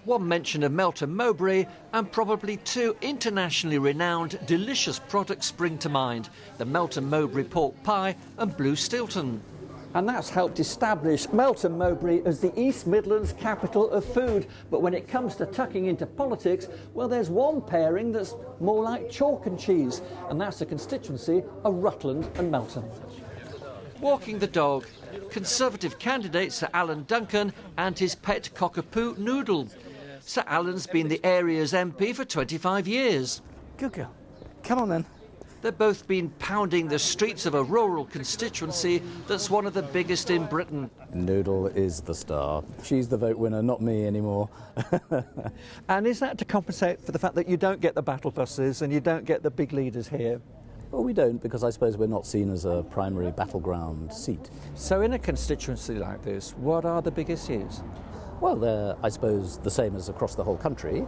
One mention of Melton Mowbray, and probably two internationally renowned delicious products spring to mind: the Melton Mowbray pork pie and Blue Stilton. And that's helped establish Melton Mowbray as the East Midlands capital of food. But when it comes to tucking into politics, well, there's one pairing that's more like chalk and cheese, and that's the constituency of Rutland and Melton. Walking the dog, Conservative candidate Sir Alan Duncan and his pet cockapoo Noodle. Sir Alan's been the area's MP for 25 years. Good girl. Come on then. They've both been pounding the streets of a rural constituency that's one of the biggest in Britain. Noodle is the star. She's the vote winner, not me anymore. And is that to compensate for the fact that you don't get the battle buses and you don't get the big leaders here? Well, we don't, because I suppose we're not seen as a primary battleground seat. So in a constituency like this, what are the big issues? Well, they're, I suppose, the same as across the whole country,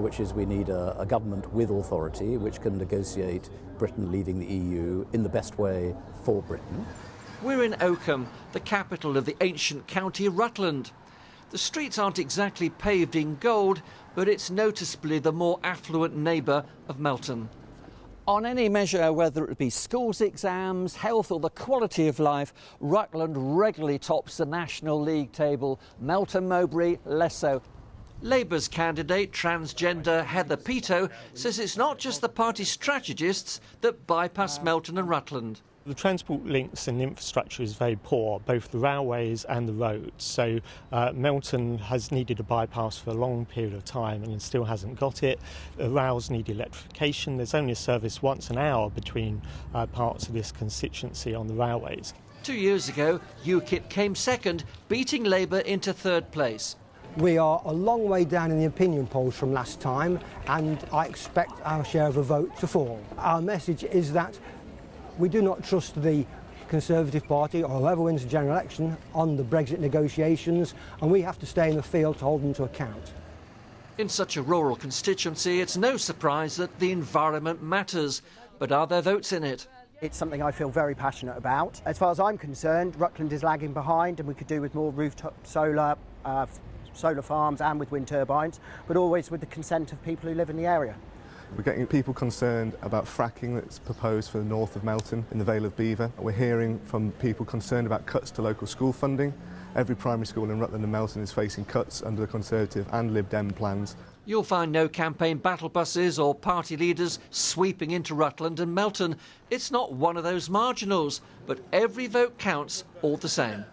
which is we need a government with authority which can negotiate Britain leaving the EU in the best way for Britain. We're in Oakham, the capital of the ancient county Rutland. The streets aren't exactly paved in gold, but it's noticeably the more affluent neighbour of Melton. On any measure, whether it be schools exams, health or the quality of life, Rutland regularly tops the National League table. Melton Mowbray less so. Labour's candidate, transgender Heather Peto, says it's not just the party's strategists that bypass Melton and Rutland. The transport links and infrastructure is very poor, both the railways and the roads. So Melton has needed a bypass for a long period of time and still hasn't got it. The rails need electrification. There's only a service once an hour between parts of this constituency on the railways. 2 years ago, UKIP came second, beating Labour into third place. We are a long way down in the opinion polls from last time, and I expect our share of the vote to fall. Our message is that we do not trust the Conservative Party or whoever wins the general election on the Brexit negotiations, and we have to stay in the field to hold them to account. In such a rural constituency, it's no surprise that the environment matters. But are there votes in it? It's something I feel very passionate about. As far as I'm concerned, Rutland is lagging behind, and we could do with more rooftop solar farms and with wind turbines, but always with the consent of people who live in the area. We're getting people concerned about fracking that's proposed for the north of Melton in the Vale of Belvoir. We're hearing from people concerned about cuts to local school funding. Every primary school in Rutland and Melton is facing cuts under the Conservative and Lib Dem plans. You'll find no campaign battle buses or party leaders sweeping into Rutland and Melton. It's not one of those marginals, but every vote counts all the same.